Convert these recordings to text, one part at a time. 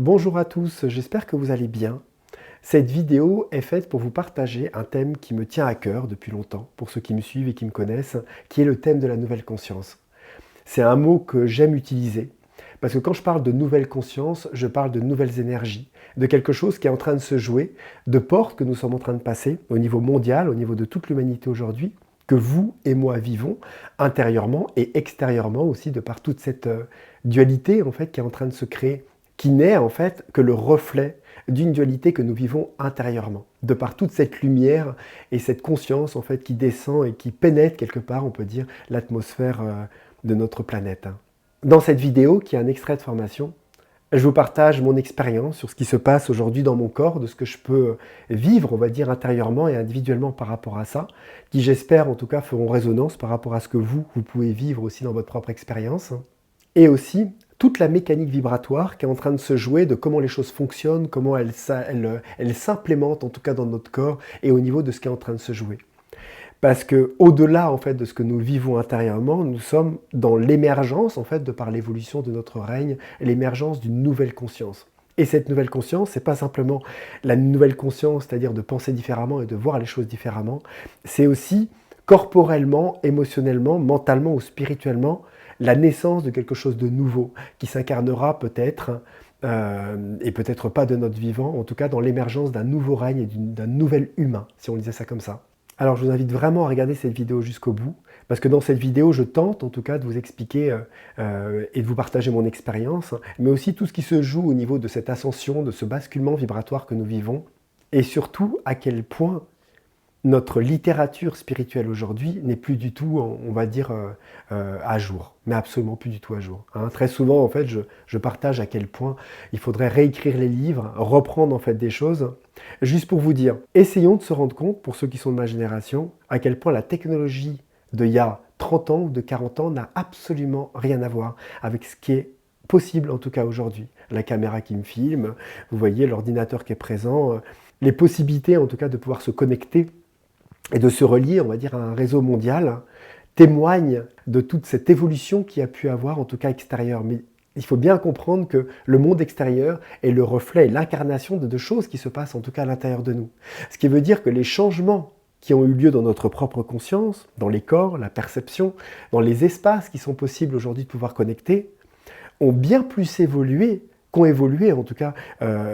Bonjour à tous, j'espère que vous allez bien. Cette vidéo est faite pour vous partager un thème qui me tient à cœur depuis longtemps, pour ceux qui me suivent et qui me connaissent, qui est le thème de la nouvelle conscience. C'est un mot que j'aime utiliser, parce que quand je parle de nouvelle conscience, je parle de nouvelles énergies, de quelque chose qui est en train de se jouer, de portes que nous sommes en train de passer au niveau mondial, au niveau de toute l'humanité aujourd'hui, que vous et moi vivons intérieurement et extérieurement aussi, de par toute cette dualité en fait qui est en train de se créer, qui n'est en fait que le reflet d'une dualité que nous vivons intérieurement, de par toute cette lumière et cette conscience en fait qui descend et qui pénètre quelque part, on peut dire, l'atmosphère de notre planète. Dans cette vidéo, qui est un extrait de formation, je vous partage mon expérience sur ce qui se passe aujourd'hui dans mon corps, de ce que je peux vivre, on va dire, intérieurement et individuellement par rapport à ça, qui j'espère en tout cas feront résonance par rapport à ce que vous pouvez vivre aussi dans votre propre expérience. Et aussi toute la mécanique vibratoire qui est en train de se jouer, de comment les choses fonctionnent, comment elles s'implémentent en tout cas dans notre corps et au niveau de ce qui est en train de se jouer. Parce que au-delà en fait de ce que nous vivons intérieurement, nous sommes dans l'émergence en fait de par l'évolution de notre règne, l'émergence d'une nouvelle conscience. Et cette nouvelle conscience, c'est pas simplement la nouvelle conscience, c'est-à-dire de penser différemment et de voir les choses différemment, c'est aussi corporellement, émotionnellement, mentalement ou spirituellement, la naissance de quelque chose de nouveau qui s'incarnera peut-être, et peut-être pas de notre vivant, en tout cas dans l'émergence d'un nouveau règne et d'un nouvel humain, si on disait ça comme ça. Alors je vous invite vraiment à regarder cette vidéo jusqu'au bout, parce que dans cette vidéo, je tente en tout cas de vous expliquer et de vous partager mon expérience, mais aussi tout ce qui se joue au niveau de cette ascension, de ce basculement vibratoire que nous vivons, et surtout à quel point notre littérature spirituelle aujourd'hui n'est plus du tout, on va dire, à jour, mais absolument plus du tout à jour. Très souvent, en fait, je partage à quel point il faudrait réécrire les livres, reprendre en fait des choses. Juste pour vous dire, essayons de se rendre compte, pour ceux qui sont de ma génération, à quel point la technologie d'il y a 30 ans ou de 40 ans n'a absolument rien à voir avec ce qui est possible, en tout cas aujourd'hui. La caméra qui me filme, vous voyez l'ordinateur qui est présent, les possibilités en tout cas de pouvoir se connecter et de se relier, on va dire, à un réseau mondial, témoigne de toute cette évolution qu'il y a pu avoir, en tout cas extérieure. Mais il faut bien comprendre que le monde extérieur est le reflet et l'incarnation de deux choses qui se passent, en tout cas à l'intérieur de nous. Ce qui veut dire que les changements qui ont eu lieu dans notre propre conscience, dans les corps, la perception, dans les espaces qui sont possibles aujourd'hui de pouvoir connecter, ont bien plus évolué qu'ont évolué en tout cas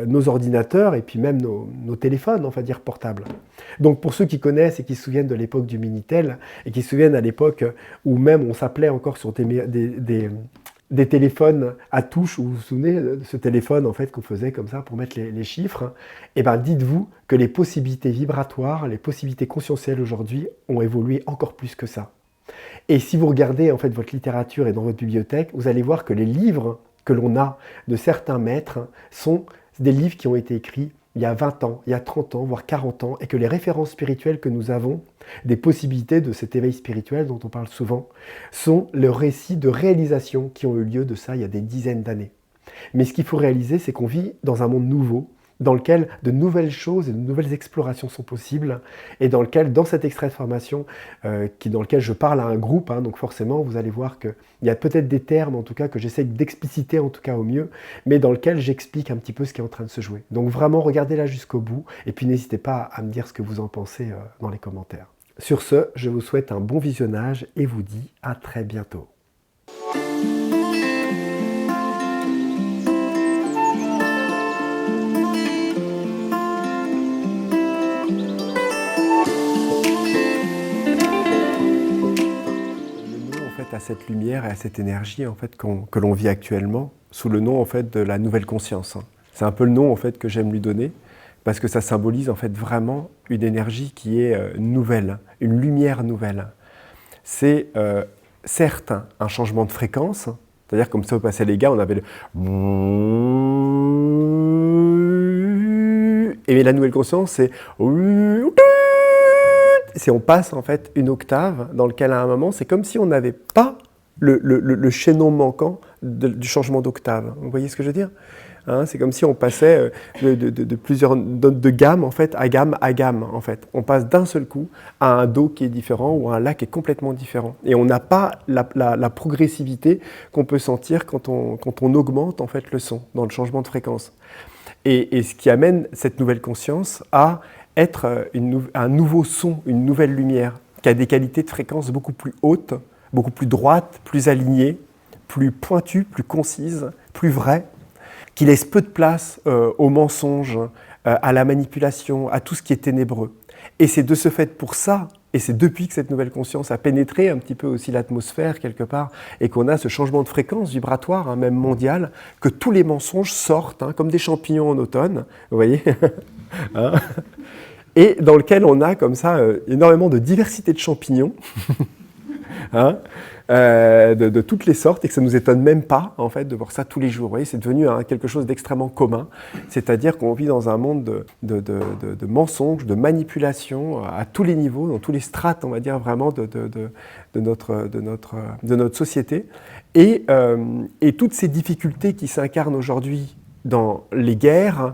nos ordinateurs et puis même nos téléphones, on va dire portables. Donc pour ceux qui connaissent et qui se souviennent de l'époque du Minitel et qui se souviennent à l'époque où même on s'appelait encore sur des téléphones à touche, où vous vous souvenez de ce téléphone en fait qu'on faisait comme ça pour mettre les chiffres, et bien dites-vous que les possibilités vibratoires, les possibilités conscientielles aujourd'hui ont évolué encore plus que ça. Et si vous regardez en fait votre littérature et dans votre bibliothèque, vous allez voir que les livres que l'on a de certains maîtres sont des livres qui ont été écrits il y a 20 ans, il y a 30 ans, voire 40 ans, et que les références spirituelles que nous avons, des possibilités de cet éveil spirituel dont on parle souvent, sont le récit de réalisations qui ont eu lieu de ça il y a des dizaines d'années. Mais ce qu'il faut réaliser, c'est qu'on vit dans un monde nouveau, dans lequel de nouvelles choses et de nouvelles explorations sont possibles, et dans lequel, dans cet extrait de formation, dans lequel je parle à un groupe, donc forcément, vous allez voir qu'il y a peut-être des termes, en tout cas, que j'essaie d'expliciter, en tout cas, au mieux, mais dans lequel j'explique un petit peu ce qui est en train de se jouer. Donc vraiment, regardez-la jusqu'au bout, et puis n'hésitez pas à me dire ce que vous en pensez dans les commentaires. Sur ce, je vous souhaite un bon visionnage, et vous dis à très bientôt. À cette lumière et à cette énergie en fait, que l'on vit actuellement sous le nom en fait, de la nouvelle conscience. C'est un peu le nom en fait, que j'aime lui donner parce que ça symbolise en fait, vraiment une énergie qui est nouvelle, une lumière nouvelle. C'est certes un changement de fréquence, c'est-à-dire comme ça au passé les gars, on avait le... Et la nouvelle conscience c'est... Si on passe en fait une octave dans lequel à un moment, c'est comme si on n'avait pas le chaînon manquant du changement d'octave. Vous voyez ce que je veux dire ? hein. C'est comme si on passait de plusieurs notes de gamme, en fait, à gamme à gamme, en fait. On passe d'un seul coup à un Do qui est différent ou à un La qui est complètement différent. Et on n'a pas la progressivité qu'on peut sentir quand on augmente, en fait, le son, dans le changement de fréquence. Et ce qui amène cette nouvelle conscience à être un nouveau son, une nouvelle lumière, qui a des qualités de fréquence beaucoup plus hautes, beaucoup plus droites, plus alignées, plus pointues, plus concises, plus vraies, qui laisse peu de place aux mensonges, à la manipulation, à tout ce qui est ténébreux. Et c'est de ce fait pour ça, et c'est depuis que cette nouvelle conscience a pénétré un petit peu aussi l'atmosphère quelque part, et qu'on a ce changement de fréquence vibratoire, hein, même mondial, que tous les mensonges sortent, hein, comme des champignons en automne, vous voyez hein, et dans lequel on a comme ça énormément de diversité de champignons, hein, de toutes les sortes, et que ça ne nous étonne même pas en fait, de voir ça tous les jours. Vous voyez, c'est devenu quelque chose d'extrêmement commun, c'est-à-dire qu'on vit dans un monde de mensonges, de manipulations à tous les niveaux, dans tous les strates, on va dire, vraiment de notre société. Et toutes ces difficultés qui s'incarnent aujourd'hui dans les guerres,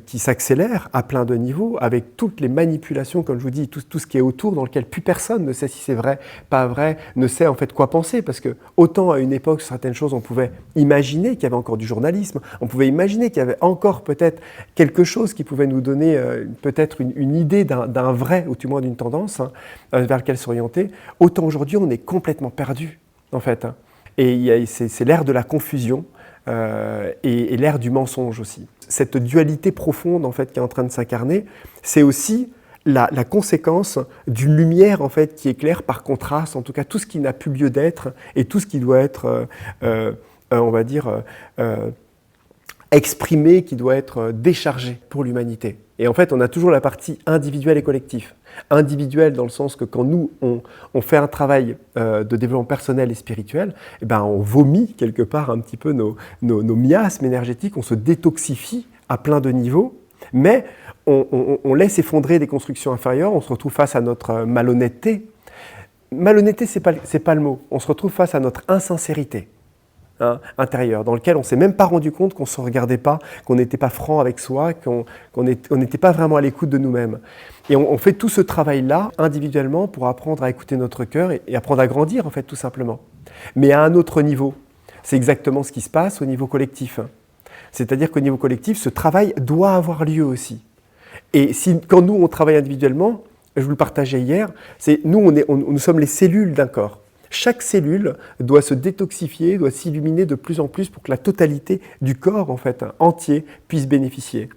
qui s'accélèrent à plein de niveaux, avec toutes les manipulations, comme je vous dis, tout ce qui est autour, dans lequel plus personne ne sait si c'est vrai, pas vrai, ne sait en fait quoi penser, parce que autant à une époque, certaines choses, on pouvait imaginer qu'il y avait encore du journalisme, on pouvait imaginer qu'il y avait encore peut-être quelque chose qui pouvait nous donner peut-être une idée d'un vrai, ou du moins d'une tendance, hein, vers lequel s'orienter, autant aujourd'hui, on est complètement perdu, en fait. Hein. Et c'est l'ère de la confusion, et l'ère du mensonge aussi. Cette dualité profonde en fait, qui est en train de s'incarner, c'est aussi la conséquence d'une lumière en fait, qui éclaire par contraste, en tout cas tout ce qui n'a plus lieu d'être et tout ce qui doit être, on va dire, exprimé, qui doit être déchargé pour l'humanité. Et en fait, on a toujours la partie individuelle et collective. Individuelle dans le sens que quand nous, on fait un travail de développement personnel et spirituel, eh ben, on vomit quelque part un petit peu nos miasmes énergétiques, on se détoxifie à plein de niveaux, mais on laisse effondrer des constructions inférieures, on se retrouve face à notre malhonnêteté. Malhonnêteté, c'est pas le mot. On se retrouve face à notre insincérité. Hein, intérieur, dans lequel on ne s'est même pas rendu compte qu'on ne se regardait pas, qu'on n'était pas franc avec soi, qu'on n'était pas vraiment à l'écoute de nous-mêmes. Et on fait tout ce travail-là individuellement pour apprendre à écouter notre cœur et apprendre à grandir, en fait, tout simplement. Mais à un autre niveau, c'est exactement ce qui se passe au niveau collectif. C'est-à-dire qu'au niveau collectif, ce travail doit avoir lieu aussi. Et quand nous, on travaille individuellement, je vous le partageais hier, nous sommes les cellules d'un corps. Chaque cellule doit se détoxifier, doit s'illuminer de plus en plus pour que la totalité du corps, en fait, entier, puisse bénéficier.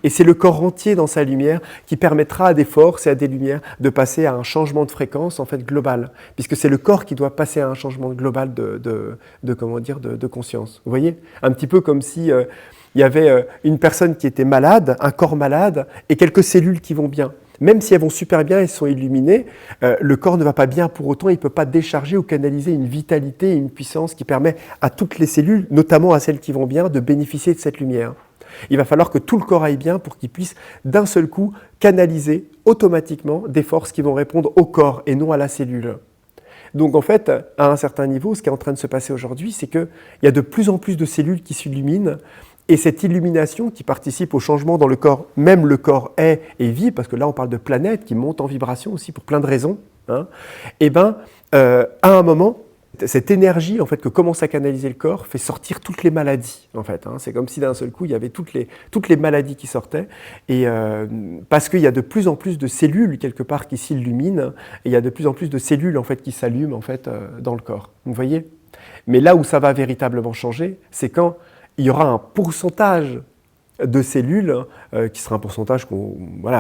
Et c'est le corps entier dans sa lumière qui permettra à des forces et à des lumières de passer à un changement de fréquence, en fait, global. Puisque c'est le corps qui doit passer à un changement global de conscience. Vous voyez ? Un petit peu comme si il y avait une personne qui était malade, un corps malade, et quelques cellules qui vont bien. Même si elles vont super bien, elles sont illuminées, le corps ne va pas bien pour autant, il ne peut pas décharger ou canaliser une vitalité et une puissance qui permet à toutes les cellules, notamment à celles qui vont bien, de bénéficier de cette lumière. Il va falloir que tout le corps aille bien pour qu'il puisse d'un seul coup canaliser automatiquement des forces qui vont répondre au corps et non à la cellule. Donc en fait, à un certain niveau, ce qui est en train de se passer aujourd'hui, c'est qu'il y a de plus en plus de cellules qui s'illuminent. Et cette illumination qui participe au changement dans le corps, même le corps est et vit, parce que là on parle de planètes qui montent en vibration aussi pour plein de raisons, hein, et bien à un moment, cette énergie en fait, que commence à canaliser le corps fait sortir toutes les maladies. En fait, hein. C'est comme si d'un seul coup il y avait toutes les maladies qui sortaient, et, parce qu'il y a de plus en plus de cellules quelque part qui s'illuminent, et il y a de plus en plus de cellules en fait, qui s'allument en fait, dans le corps. Vous voyez ? Mais là où ça va véritablement changer, c'est quand il y aura un pourcentage de cellules, qui sera un pourcentage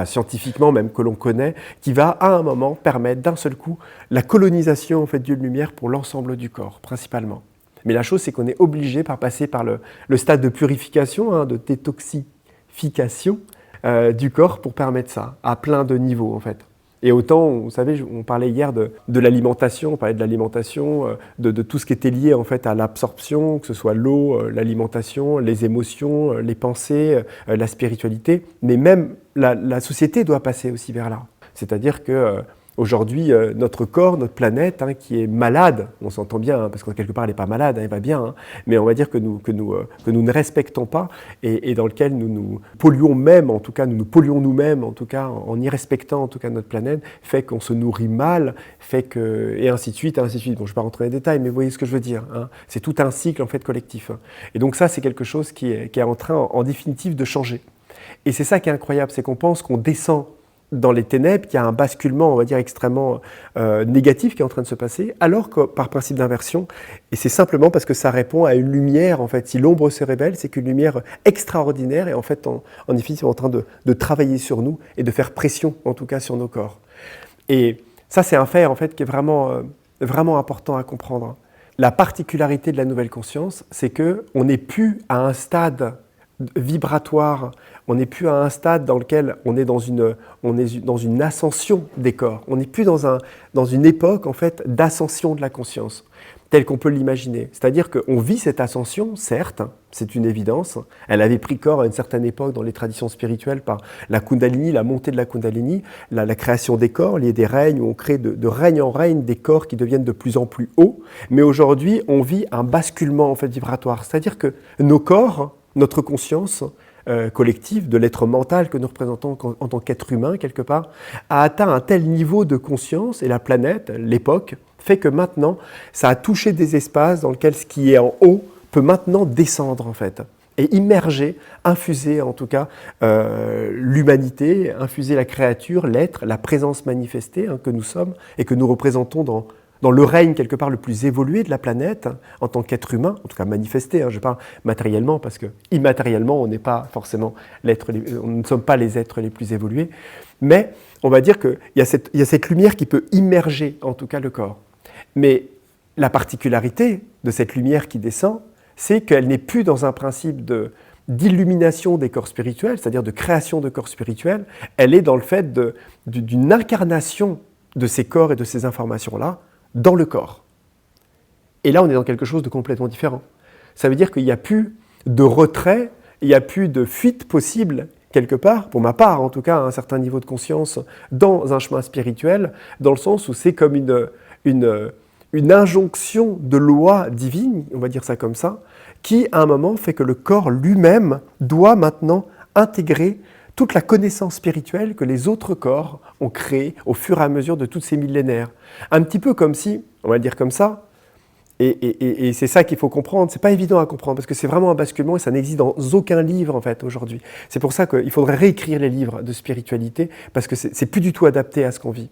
scientifiquement même que l'on connaît, qui va à un moment permettre d'un seul coup la colonisation en fait, d'une lumière pour l'ensemble du corps, principalement. Mais la chose, c'est qu'on est obligé par passer par le stade de purification, hein, de détoxification du corps pour permettre ça, à plein de niveaux en fait. Et autant, vous savez, on parlait hier de l'alimentation, on parlait de l'alimentation, de tout ce qui était lié en fait à l'absorption, que ce soit l'eau, l'alimentation, les émotions, les pensées, la spiritualité, mais même la société doit passer aussi vers là. C'est-à-dire que Aujourd'hui, notre corps, notre planète, qui est malade, on s'entend bien, parce que quelque part elle n'est pas malade, elle va bien, mais on va dire que nous ne respectons pas et dans lequel nous nous polluons même, en tout cas, nous nous polluons nous-mêmes, en tout cas, en irrespectant en tout cas notre planète, fait qu'on se nourrit mal, et ainsi de suite, et ainsi de suite. Bon, je ne vais pas rentrer dans les détails, mais vous voyez ce que je veux dire. C'est tout un cycle en fait collectif. Et donc ça, c'est quelque chose qui est en train, en définitive, de changer. Et c'est ça qui est incroyable, c'est qu'on pense qu'on descend dans les ténèbres, qu'il y a un basculement, on va dire, extrêmement négatif qui est en train de se passer, alors que par principe d'inversion, et c'est simplement parce que ça répond à une lumière, en fait, si l'ombre se révèle, c'est qu'une lumière extraordinaire est en fait en définitive en train de travailler sur nous et de faire pression, en tout cas, sur nos corps. Et ça, c'est un fait, en fait, qui est vraiment, vraiment important à comprendre. La particularité de la nouvelle conscience, c'est qu'on n'est plus à un stade vibratoire, on n'est plus à un stade dans lequel on est dans une ascension des corps. On n'est plus dans une époque en fait d'ascension de la conscience, telle qu'on peut l'imaginer. C'est-à-dire qu'on vit cette ascension, certes, c'est une évidence. Elle avait pris corps à une certaine époque dans les traditions spirituelles par la Kundalini, la montée de la Kundalini, la création des corps, il y a des règnes où on crée de règne en règne des corps qui deviennent de plus en plus hauts. Mais aujourd'hui, on vit un basculement en fait vibratoire. C'est-à-dire que nos corps, notre conscience collective, de l'être mental que nous représentons en tant qu'être humain, quelque part, a atteint un tel niveau de conscience, et la planète, l'époque, fait que maintenant, ça a touché des espaces dans lesquels ce qui est en haut peut maintenant descendre, en fait, et immerger, infuser, en tout cas, l'humanité, infuser la créature, l'être, la présence manifestée que nous sommes et que nous représentons dans le règne, quelque part, le plus évolué de la planète, en tant qu'être humain, en tout cas manifesté, je parle matériellement, parce que immatériellement, on n'est pas forcément nous ne sommes pas les êtres les plus évolués, mais on va dire qu'il y a cette lumière qui peut immerger, en tout cas, le corps. Mais la particularité de cette lumière qui descend, c'est qu'elle n'est plus dans un principe d'illumination des corps spirituels, c'est-à-dire de création de corps spirituels, elle est dans le fait d'une incarnation de ces corps et de ces informations-là, dans le corps. Et là, on est dans quelque chose de complètement différent. Ça veut dire qu'il n'y a plus de retrait, il n'y a plus de fuite possible, quelque part, pour ma part en tout cas, à un certain niveau de conscience, dans un chemin spirituel, dans le sens où c'est comme une injonction de loi divine, on va dire ça comme ça, qui, à un moment, fait que le corps lui-même doit maintenant intégrer toute la connaissance spirituelle que les autres corps ont créée au fur et à mesure de tous ces millénaires. Un petit peu comme si, on va le dire comme ça, et c'est ça qu'il faut comprendre, c'est pas évident à comprendre, parce que c'est vraiment un basculement et ça n'existe dans aucun livre en fait aujourd'hui. C'est pour ça qu'il faudrait réécrire les livres de spiritualité, parce que c'est plus du tout adapté à ce qu'on vit.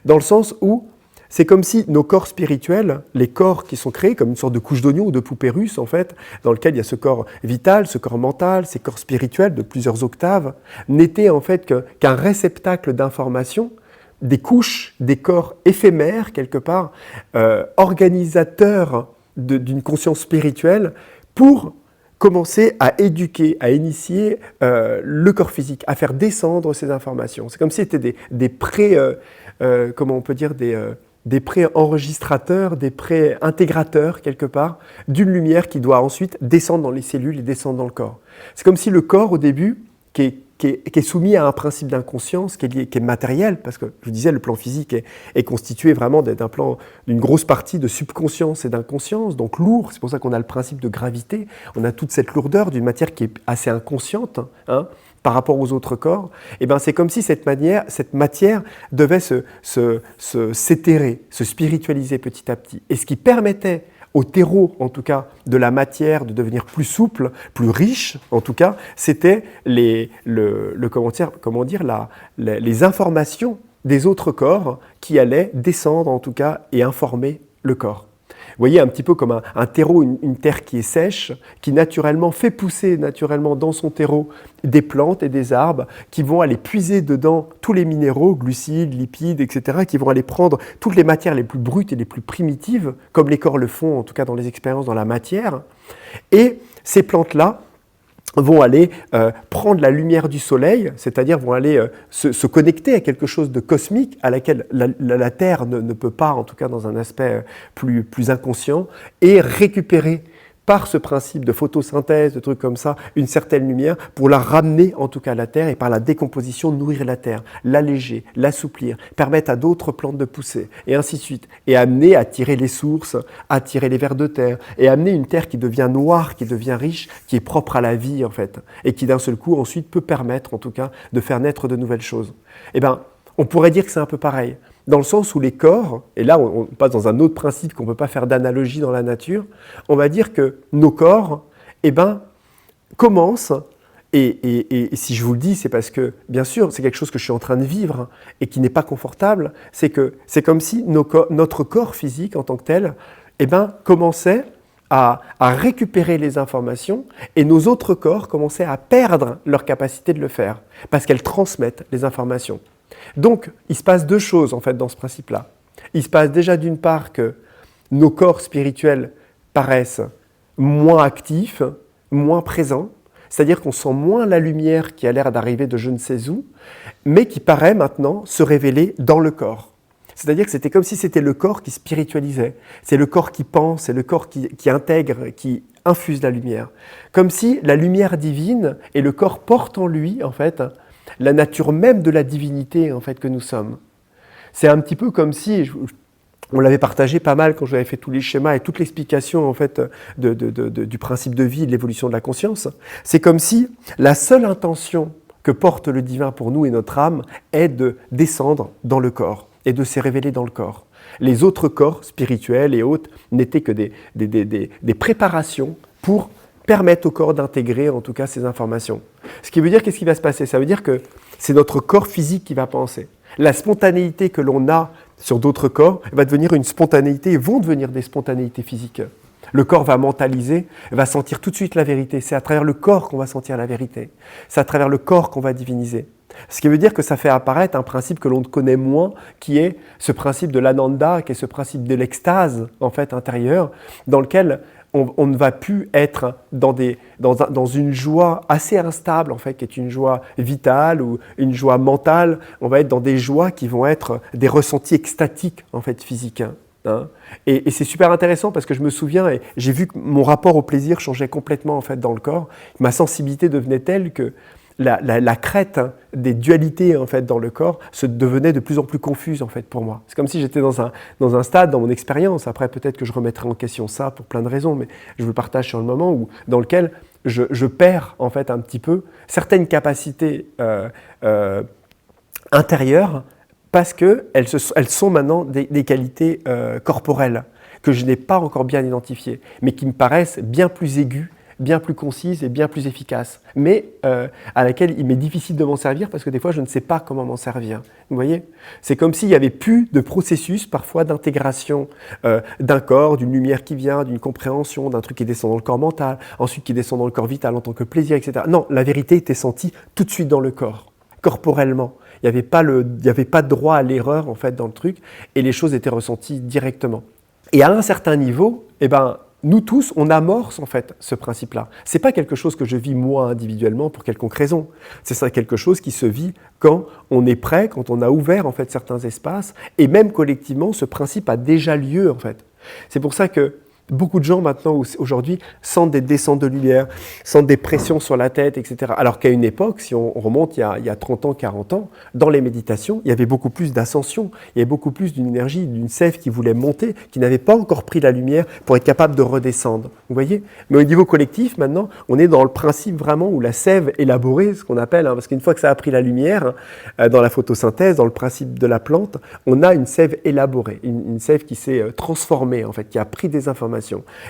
Dans le sens où c'est comme si nos corps spirituels, les corps qui sont créés comme une sorte de couche d'oignon ou de poupée russe en fait, dans lequel il y a ce corps vital, ce corps mental, ces corps spirituels de plusieurs octaves, n'étaient en fait qu'un réceptacle d'informations, des couches, des corps éphémères quelque part, organisateurs d'une conscience spirituelle pour commencer à éduquer, à initier le corps physique, à faire descendre ces informations. C'est comme si c'était des comment on peut dire, des pré-enregistrateurs, des pré-intégrateurs, quelque part, d'une lumière qui doit ensuite descendre dans les cellules et descendre dans le corps. C'est comme si le corps, au début, qui est soumis à un principe d'inconscience, qui est matériel, parce que, je vous disais, le plan physique est constitué vraiment d'une grosse partie de subconscience et d'inconscience, donc lourd, c'est pour ça qu'on a le principe de gravité, on a toute cette lourdeur d'une matière qui est assez inconsciente, par rapport aux autres corps, et ben c'est comme si cette matière devait s'éthérer, se spiritualiser petit à petit. Et ce qui permettait au terreau, en tout cas, de la matière de devenir plus souple, plus riche, en tout cas, c'était les informations des autres corps qui allaient descendre, en tout cas, et informer le corps. Vous voyez, un petit peu comme un terreau, une terre qui est sèche, qui naturellement fait pousser naturellement dans son terreau des plantes et des arbres qui vont aller puiser dedans tous les minéraux, glucides, lipides, etc., qui vont aller prendre toutes les matières les plus brutes et les plus primitives, comme les corps le font, en tout cas dans les expériences dans la matière. Et ces plantes-là vont aller prendre la lumière du soleil, c'est-à-dire vont aller se connecter à quelque chose de cosmique à laquelle la Terre ne peut pas, en tout cas dans un aspect plus inconscient, et récupérer par ce principe de photosynthèse, de trucs comme ça, une certaine lumière pour la ramener en tout cas à la Terre et par la décomposition nourrir la Terre, l'alléger, l'assouplir, permettre à d'autres plantes de pousser et ainsi de suite. Et amener à tirer les sources, à tirer les vers de terre et amener une Terre qui devient noire, qui devient riche, qui est propre à la vie en fait et qui d'un seul coup ensuite peut permettre en tout cas de faire naître de nouvelles choses. Eh bien, on pourrait dire que c'est un peu pareil. Dans le sens où les corps, et là on passe dans un autre principe qu'on ne peut pas faire d'analogie dans la nature, on va dire que nos corps, eh ben, commencent, et si je vous le dis, c'est parce que, bien sûr, c'est quelque chose que je suis en train de vivre et qui n'est pas confortable, c'est que c'est comme si notre corps physique en tant que tel, eh ben, commençait à récupérer les informations et nos autres corps commençaient à perdre leur capacité de le faire parce qu'elles transmettent les informations. Donc, il se passe deux choses en fait dans ce principe-là. Il se passe déjà d'une part que nos corps spirituels paraissent moins actifs, moins présents, c'est-à-dire qu'on sent moins la lumière qui a l'air d'arriver de je ne sais où, mais qui paraît maintenant se révéler dans le corps. C'est-à-dire que c'était comme si c'était le corps qui spiritualisait. C'est le corps qui pense, c'est le corps qui intègre, qui infuse la lumière. Comme si la lumière divine et le corps portent en lui, en fait, la nature même de la divinité en fait, que nous sommes. C'est un petit peu comme si, on l'avait partagé pas mal quand j'avais fait tous les schémas et toute l'explication en fait, du principe de vie et de l'évolution de la conscience. C'est comme si la seule intention que porte le divin pour nous et notre âme est de descendre dans le corps et de se révéler dans le corps. Les autres corps spirituels et autres n'étaient que des préparations pour permettre au corps d'intégrer en tout cas ces informations. Ce qui veut dire, qu'est-ce qui va se passer? Ça veut dire que c'est notre corps physique qui va penser. La spontanéité que l'on a sur d'autres corps va devenir une spontanéité, vont devenir des spontanéités physiques. Le corps va mentaliser, va sentir tout de suite la vérité. C'est à travers le corps qu'on va sentir la vérité. C'est à travers le corps qu'on va diviniser. Ce qui veut dire que ça fait apparaître un principe que l'on connaît moins, qui est ce principe de l'ananda, qui est ce principe de l'extase en fait, intérieure, dans lequel on ne va plus être dans une joie assez instable, en fait, qui est une joie vitale ou une joie mentale. On va être dans des joies qui vont être des ressentis extatiques, en fait, physiques. Hein. Et c'est super intéressant parce que je me souviens, et j'ai vu que mon rapport au plaisir changeait complètement, en fait, dans le corps. Ma sensibilité devenait telle que la crête des dualités en fait, dans le corps se devenait de plus en plus confuse en fait, pour moi. C'est comme si j'étais dans un stade, dans mon expérience, après peut-être que je remettrai en question ça pour plein de raisons, mais je vous le partage sur le moment, dans lequel je perds en fait, un petit peu certaines capacités intérieures parce qu'elles sont maintenant des qualités corporelles que je n'ai pas encore bien identifiées, mais qui me paraissent bien plus aiguës, bien plus concise et bien plus efficace, mais à laquelle il m'est difficile de m'en servir parce que des fois je ne sais pas comment m'en servir. Vous voyez ? C'est comme s'il n'y avait plus de processus parfois d'intégration d'un corps, d'une lumière qui vient, d'une compréhension, d'un truc qui descend dans le corps mental, ensuite qui descend dans le corps vital en tant que plaisir, etc. Non, la vérité était sentie tout de suite dans le corps, corporellement. Il n'y avait pas de droit à l'erreur en fait dans le truc et les choses étaient ressenties directement. Et à un certain niveau, eh ben, nous tous, on amorce en fait ce principe-là. Ce n'est pas quelque chose que je vis moi individuellement pour quelconque raison. C'est ça quelque chose qui se vit quand on est prêt, quand on a ouvert en fait certains espaces, et même collectivement, ce principe a déjà lieu en fait. C'est pour ça que beaucoup de gens maintenant, aujourd'hui, sentent des descentes de lumière, sentent des pressions sur la tête, etc. Alors qu'à une époque, si on remonte il y a 30 ans, 40 ans, dans les méditations, il y avait beaucoup plus d'ascension, il y avait beaucoup plus d'une énergie, d'une sève qui voulait monter, qui n'avait pas encore pris la lumière pour être capable de redescendre. Vous voyez ? Mais au niveau collectif, maintenant, on est dans le principe vraiment où la sève élaborée, ce qu'on appelle, parce qu'une fois que ça a pris la lumière, dans la photosynthèse, dans le principe de la plante, on a une sève élaborée, une sève qui s'est transformée, en fait, qui a pris des informations.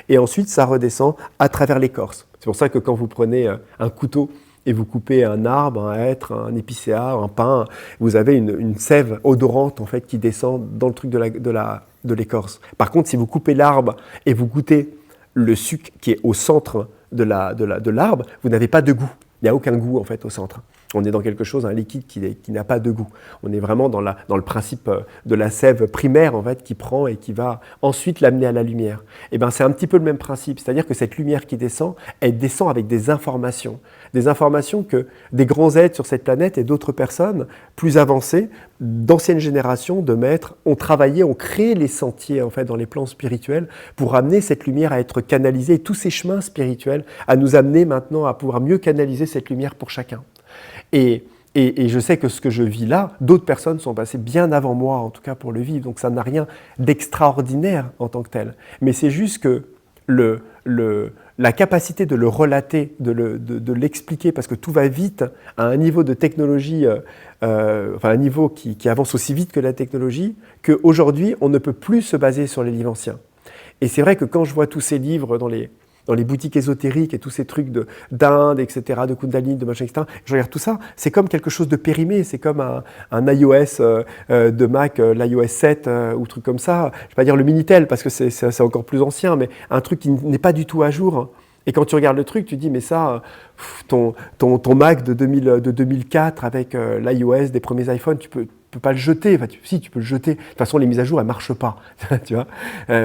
Et ensuite, ça redescend à travers l'écorce. C'est pour ça que quand vous prenez un couteau et vous coupez un arbre, un hêtre, un épicéa, un pin, vous avez une sève odorante en fait, qui descend dans le truc de l'écorce. Par contre, si vous coupez l'arbre et vous goûtez le suc qui est au centre de l'arbre, vous n'avez pas de goût. Il n'y a aucun goût en fait au centre. On est dans quelque chose, un liquide qui n'a pas de goût. On est vraiment dans le principe de la sève primaire en fait, qui prend et qui va ensuite l'amener à la lumière. Et ben c'est un petit peu le même principe, c'est-à-dire que cette lumière qui descend, elle descend avec des informations que des grands êtres sur cette planète et d'autres personnes plus avancées, d'anciennes générations de maîtres, ont travaillé, ont créé les sentiers en fait dans les plans spirituels pour amener cette lumière à être canalisée, et tous ces chemins spirituels à nous amener maintenant à pouvoir mieux canaliser cette lumière pour chacun. Et je sais que ce que je vis là, d'autres personnes sont passées bien avant moi, en tout cas pour le vivre, donc ça n'a rien d'extraordinaire en tant que tel. Mais c'est juste que la capacité de le relater, de l'expliquer, parce que tout va vite, à un niveau de technologie, enfin un niveau qui avance aussi vite que la technologie, qu'aujourd'hui on ne peut plus se baser sur les livres anciens. Et c'est vrai que quand je vois tous ces livres dans les boutiques ésotériques et tous ces trucs d'Inde, etc., de Kundalini, de machin, etc., je regarde tout ça, c'est comme quelque chose de périmé, c'est comme un iOS de Mac, l'iOS 7 ou truc comme ça. Je ne vais pas dire le Minitel parce que c'est encore plus ancien, mais un truc qui n'est pas du tout à jour. Et quand tu regardes le truc, tu te dis, mais ça, ton Mac de 2004 avec l'iOS des premiers iPhones, tu peux pas le jeter. Enfin, si, tu peux le jeter. De toute façon, les mises à jour, elles marchent pas. Tu vois,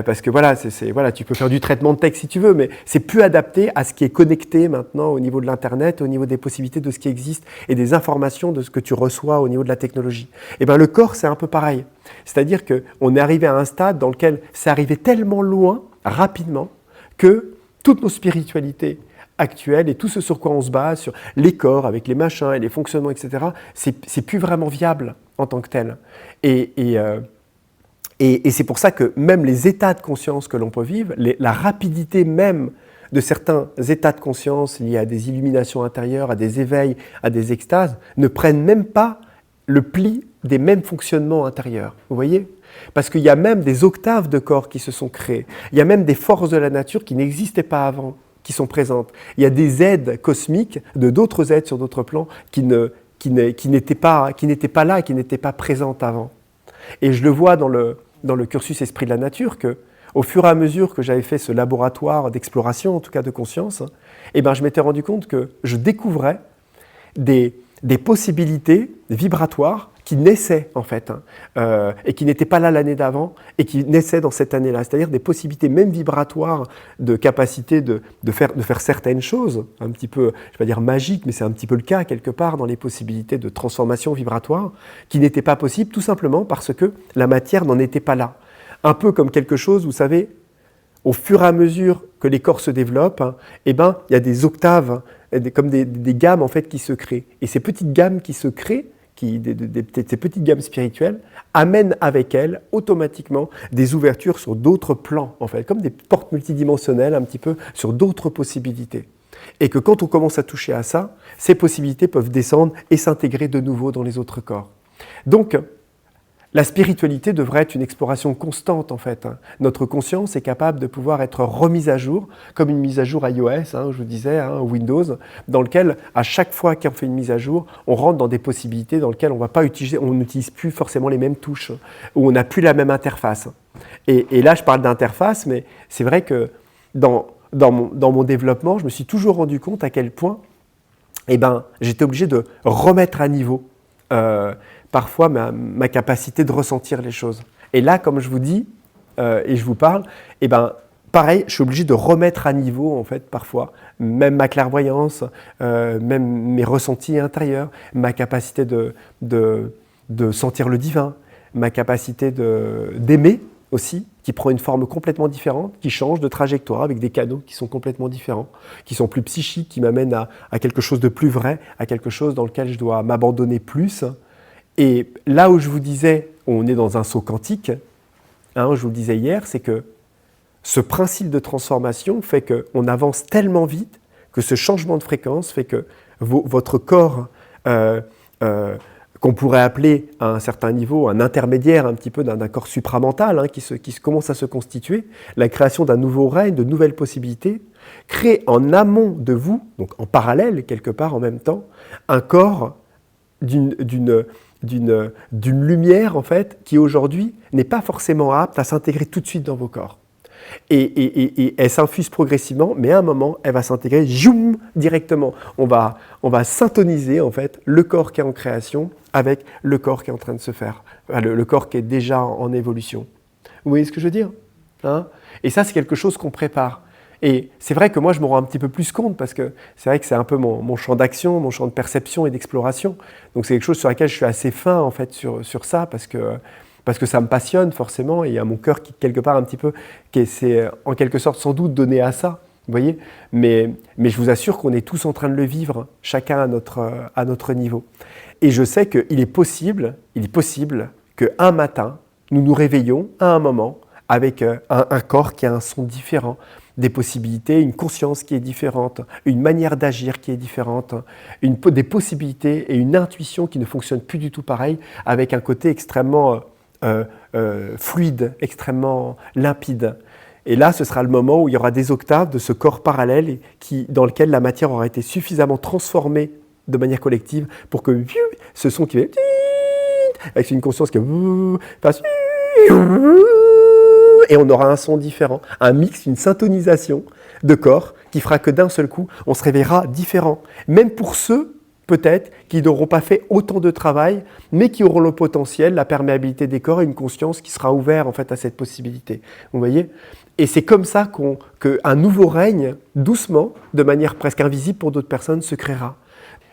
parce que voilà, voilà, tu peux faire du traitement de texte si tu veux, mais c'est plus adapté à ce qui est connecté maintenant au niveau de l'Internet, au niveau des possibilités de ce qui existe et des informations de ce que tu reçois au niveau de la technologie. Et bien, le corps, c'est un peu pareil. C'est-à-dire qu'on est arrivé à un stade dans lequel c'est arrivé tellement loin, rapidement, que toutes nos spiritualités actuelles et tout ce sur quoi on se base, sur les corps avec les machins et les fonctionnements, etc., c'est plus vraiment viable en tant que tel. Et c'est pour ça que même les états de conscience que l'on peut vivre, la rapidité même de certains états de conscience liés à des illuminations intérieures, à des éveils, à des extases, ne prennent même pas le pli des mêmes fonctionnements intérieurs. Vous voyez ? Parce qu'il y a même des octaves de corps qui se sont créées. Il y a même des forces de la nature qui n'existaient pas avant, qui sont présentes. Il y a des aides cosmiques de d'autres aides sur d'autres plans qui n'étaient pas là, qui n'étaient pas présentes avant. Et je le vois dans le cursus Esprit de la Nature, qu'au fur et à mesure que j'avais fait ce laboratoire d'exploration, en tout cas de conscience, eh ben, je m'étais rendu compte que je découvrais des possibilités vibratoires qui naissaient en fait, et qui n'étaient pas là l'année d'avant, et qui naissaient dans cette année-là. C'est-à-dire des possibilités même vibratoires de capacité de faire certaines choses, un petit peu, je ne vais pas dire magiques, mais c'est un petit peu le cas quelque part dans les possibilités de transformation vibratoire, qui n'étaient pas possibles tout simplement parce que la matière n'en était pas là. Un peu comme quelque chose, vous savez, au fur et à mesure que les corps se développent, eh ben, il y a des octaves, comme des gammes en fait, qui se créent. Et ces petites gammes qui se créent, ces petites gammes spirituelles, amènent avec elles automatiquement des ouvertures sur d'autres plans, en fait, comme des portes multidimensionnelles un petit peu sur d'autres possibilités. Et que quand on commence à toucher à ça, ces possibilités peuvent descendre et s'intégrer de nouveau dans les autres corps. Donc, la spiritualité devrait être une exploration constante en fait. Notre conscience est capable de pouvoir être remise à jour, comme une mise à jour iOS, je vous disais, Windows, dans lequel à chaque fois qu'on fait une mise à jour, on rentre dans des possibilités dans lesquelles on n'utilise plus forcément les mêmes touches, où on n'a plus la même interface. Et là je parle d'interface, mais c'est vrai que dans mon développement, je me suis toujours rendu compte à quel point j'étais obligé de remettre à niveau parfois ma capacité de ressentir les choses. Et là, comme je vous dis, et je vous parle, pareil, je suis obligé de remettre à niveau, en fait, parfois, même ma clairvoyance, même mes ressentis intérieurs, ma capacité de sentir le divin, ma capacité d'aimer aussi, qui prend une forme complètement différente, qui change de trajectoire avec des canaux qui sont complètement différents, qui sont plus psychiques, qui m'amènent à quelque chose de plus vrai, à quelque chose dans lequel je dois m'abandonner plus. Et là où je vous disais, on est dans un saut quantique, je vous le disais hier, c'est que ce principe de transformation fait qu'on avance tellement vite que ce changement de fréquence fait que votre corps, qu'on pourrait appeler à un certain niveau un intermédiaire un petit peu d'un corps supramental qui commence à se constituer, la création d'un nouveau règne, de nouvelles possibilités, crée en amont de vous, donc en parallèle quelque part en même temps, un corps d'une lumière en fait qui aujourd'hui n'est pas forcément apte à s'intégrer tout de suite dans vos corps. Et elle s'infuse progressivement, mais à un moment, elle va s'intégrer zoom, directement. On va syntoniser en fait le corps qui est en création avec le corps qui est en train de se faire, le corps qui est déjà en évolution. Vous voyez ce que je veux dire, hein? Et ça, c'est quelque chose qu'on prépare. Et c'est vrai que moi, je me rends un petit peu plus compte parce que c'est vrai que c'est un peu mon champ d'action, mon champ de perception et d'exploration. Donc c'est quelque chose sur lequel je suis assez fin en fait sur ça parce que ça me passionne forcément et il y a mon cœur qui quelque part un petit peu, qui c'est en quelque sorte sans doute donné à ça, vous voyez. Mais je vous assure qu'on est tous en train de le vivre, chacun à notre niveau. Et je sais qu'il est possible qu'un matin, nous nous réveillons à un moment avec un corps qui a un son différent, des possibilités, une conscience qui est différente, une manière d'agir qui est différente, des possibilités et une intuition qui ne fonctionne plus du tout pareil, avec un côté extrêmement fluide, extrêmement limpide. Et là, ce sera le moment où il y aura des octaves de ce corps parallèle dans lequel la matière aura été suffisamment transformée de manière collective pour que ce son qui fait avec une conscience qui fasse et on aura un son différent, un mix, une syntonisation de corps qui fera que d'un seul coup, on se réveillera différent. Même pour ceux, peut-être, qui n'auront pas fait autant de travail, mais qui auront le potentiel, la perméabilité des corps et une conscience qui sera ouverte en fait, à cette possibilité. Vous voyez ? Et c'est comme ça qu'un nouveau règne, doucement, de manière presque invisible pour d'autres personnes, se créera.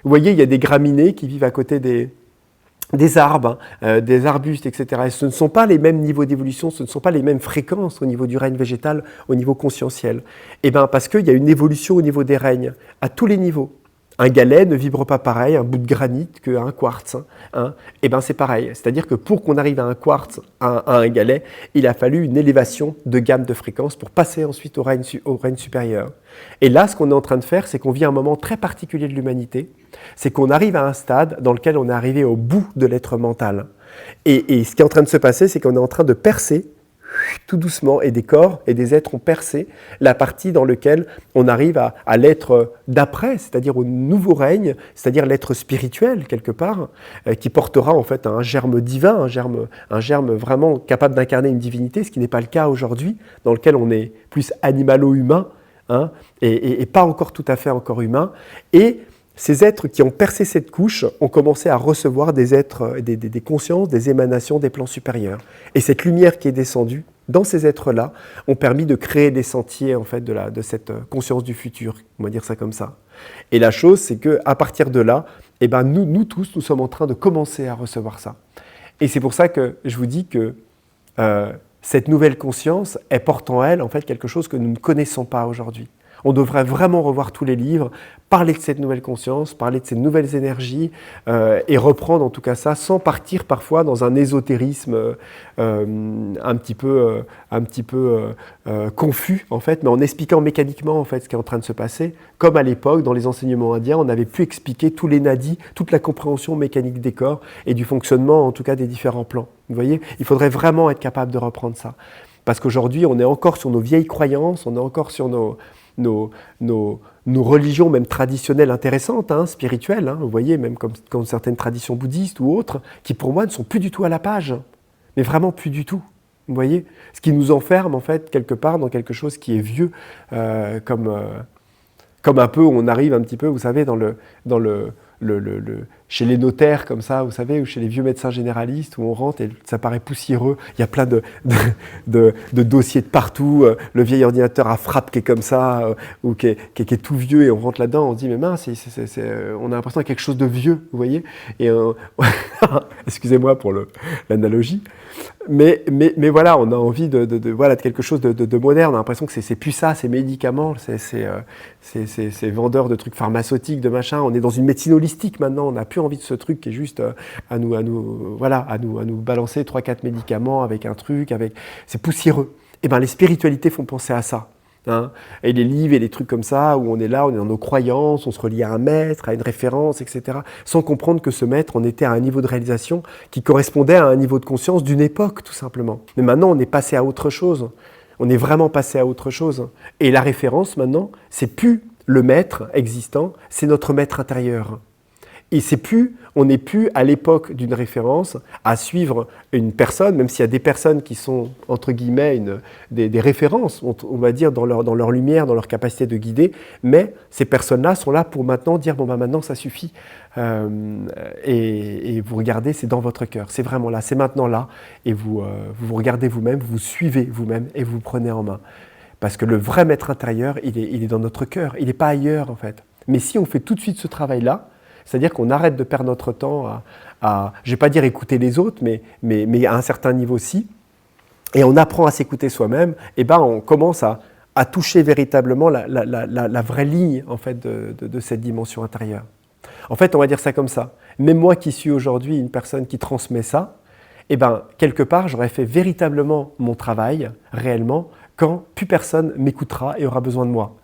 Vous voyez, il y a des graminées qui vivent à côté des arbres, des arbustes, etc. Et ce ne sont pas les mêmes niveaux d'évolution, ce ne sont pas les mêmes fréquences au niveau du règne végétal, au niveau conscientiel. Et bien parce qu'il y a une évolution au niveau des règnes, à tous les niveaux. Un galet ne vibre pas pareil, un bout de granit qu'un quartz. Hein. Et bien c'est pareil. C'est-à-dire que pour qu'on arrive à un quartz, à un galet, il a fallu une élévation de gamme de fréquences pour passer ensuite au règne supérieur. Et là, ce qu'on est en train de faire, c'est qu'on vit un moment très particulier de l'humanité. C'est qu'on arrive à un stade dans lequel on est arrivé au bout de l'être mental. Et ce qui est en train de se passer, c'est qu'on est en train de percer tout doucement, et des corps et des êtres ont percé la partie dans laquelle on arrive à l'être d'après, c'est-à-dire au nouveau règne, c'est-à-dire l'être spirituel quelque part, qui portera en fait un germe divin, un germe vraiment capable d'incarner une divinité, ce qui n'est pas le cas aujourd'hui, dans lequel on est plus animalo-humain, hein, et pas encore tout à fait encore humain. Et ces êtres qui ont percé cette couche ont commencé à recevoir des êtres, des consciences, des émanations des plans supérieurs. Et cette lumière qui est descendue dans ces êtres-là ont permis de créer des sentiers en fait, de cette conscience du futur, on va dire ça comme ça. Et la chose, c'est qu'à partir de là, eh ben nous tous, nous sommes en train de commencer à recevoir ça. Et c'est pour ça que je vous dis que cette nouvelle conscience, elle porte en elle en fait, quelque chose que nous ne connaissons pas aujourd'hui. On devrait vraiment revoir tous les livres, parler de cette nouvelle conscience, parler de ces nouvelles énergies et reprendre en tout cas ça sans partir parfois dans un ésotérisme un petit peu confus en fait, mais en expliquant mécaniquement en fait ce qui est en train de se passer. Comme à l'époque, dans les enseignements indiens, on avait pu expliquer tous les nadis, toute la compréhension mécanique des corps et du fonctionnement en tout cas des différents plans. Vous voyez, il faudrait vraiment être capable de reprendre ça. Parce qu'aujourd'hui, on est encore sur nos vieilles croyances, on est encore sur nos religions même traditionnelles intéressantes, hein, spirituelles, hein, vous voyez, même comme certaines traditions bouddhistes ou autres, qui pour moi ne sont plus du tout à la page, mais vraiment plus du tout, vous voyez, ce qui nous enferme en fait quelque part dans quelque chose qui est vieux, comme un peu, on arrive un petit peu, vous savez, chez les notaires comme ça, vous savez, ou chez les vieux médecins généralistes où on rentre et ça paraît poussiéreux, il y a plein de dossiers de partout, le vieil ordinateur à frappe qui est comme ça, ou qui est tout vieux et on rentre là-dedans, on se dit mais mince, on a l'impression qu'il y a quelque chose de vieux, vous voyez, et excusez-moi pour l'analogie, mais voilà, on a envie de quelque chose de moderne, on a l'impression que c'est plus ça, ces médicaments, ces vendeurs de trucs pharmaceutiques, de machin, on est dans une médecine holistique maintenant, on n'a plus envie de ce truc qui est juste à nous balancer 3-4 médicaments avec un truc, c'est poussiéreux. Et bien les spiritualités font penser à ça. Hein, et les livres et les trucs comme ça, où on est là, on est dans nos croyances, on se relie à un maître, à une référence, etc. Sans comprendre que ce maître, on était à un niveau de réalisation qui correspondait à un niveau de conscience d'une époque, tout simplement. Mais maintenant, on est passé à autre chose. On est vraiment passé à autre chose. Et la référence, maintenant, c'est plus le maître existant, c'est notre maître intérieur. Et on n'est plus à l'époque d'une référence à suivre une personne, même s'il y a des personnes qui sont, entre guillemets, des références, on va dire, dans leur lumière, dans leur capacité de guider, mais ces personnes-là sont là pour maintenant dire, bon, maintenant, ça suffit. Et vous regardez, c'est dans votre cœur, c'est vraiment là, c'est maintenant là, et vous regardez vous-même, vous suivez vous-même, et vous prenez en main. Parce que le vrai maître intérieur, il est dans notre cœur, il n'est pas ailleurs, en fait. Mais si on fait tout de suite ce travail-là, c'est-à-dire qu'on arrête de perdre notre temps à je ne vais pas dire écouter les autres, mais à un certain niveau aussi, et on apprend à s'écouter soi-même, et ben on commence à toucher véritablement la vraie ligne en fait, de cette dimension intérieure. En fait, on va dire ça comme ça. Même moi qui suis aujourd'hui une personne qui transmet ça, et ben quelque part, j'aurais fait véritablement mon travail, réellement, quand plus personne m'écoutera et aura besoin de moi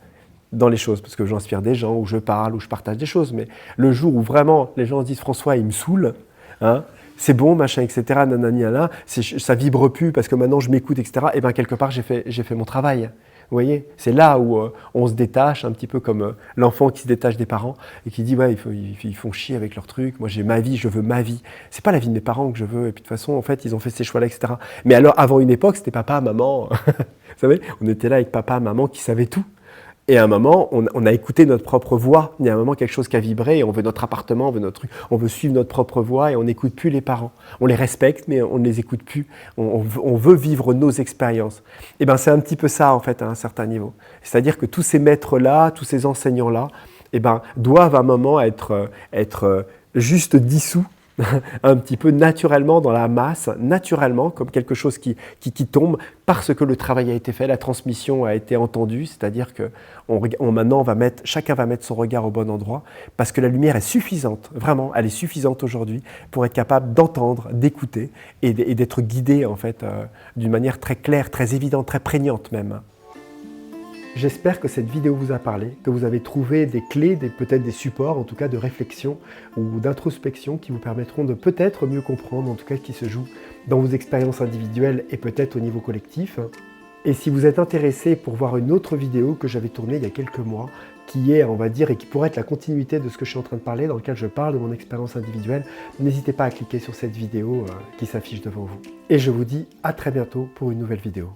dans les choses, parce que j'inspire des gens, où je parle, où je partage des choses, mais le jour où vraiment les gens se disent « François, il me saoule hein, c'est bon, machin, etc., nanani, nanana, ça vibre plus parce que maintenant je m'écoute, etc. » Et bien quelque part, j'ai fait mon travail. Vous voyez, c'est là où on se détache, un petit peu comme l'enfant qui se détache des parents et qui dit « Ouais, ils font chier avec leurs trucs, moi j'ai ma vie, je veux ma vie. » C'est pas la vie de mes parents que je veux, et puis de toute façon, en fait, ils ont fait ces choix-là, etc. Mais alors, avant une époque, c'était papa, maman, vous savez, on était là avec papa, maman qui savaient tout. Et à un moment, on a écouté notre propre voix. Il y a un moment quelque chose qui a vibré et on veut notre appartement, on veut notre truc. On veut suivre notre propre voix et on n'écoute plus les parents. On les respecte, mais on ne les écoute plus. On veut vivre nos expériences. Et bien, c'est un petit peu ça, en fait, à un certain niveau. C'est-à-dire que tous ces maîtres-là, tous ces enseignants-là, eh ben, doivent à un moment être juste dissous un petit peu naturellement dans la masse, naturellement, comme quelque chose qui tombe parce que le travail a été fait, la transmission a été entendue, c'est-à-dire que maintenant chacun va mettre son regard au bon endroit parce que la lumière est suffisante, vraiment, elle est suffisante aujourd'hui pour être capable d'entendre, d'écouter et d'être guidé en fait d'une manière très claire, très évidente, très prégnante même. J'espère que cette vidéo vous a parlé, que vous avez trouvé des clés, peut-être des supports, en tout cas de réflexion ou d'introspection qui vous permettront de peut-être mieux comprendre, en tout cas ce qui se joue dans vos expériences individuelles et peut-être au niveau collectif. Et si vous êtes intéressé pour voir une autre vidéo que j'avais tournée il y a quelques mois, qui est, on va dire, et qui pourrait être la continuité de ce que je suis en train de parler, dans lequel je parle de mon expérience individuelle, n'hésitez pas à cliquer sur cette vidéo qui s'affiche devant vous. Et je vous dis à très bientôt pour une nouvelle vidéo.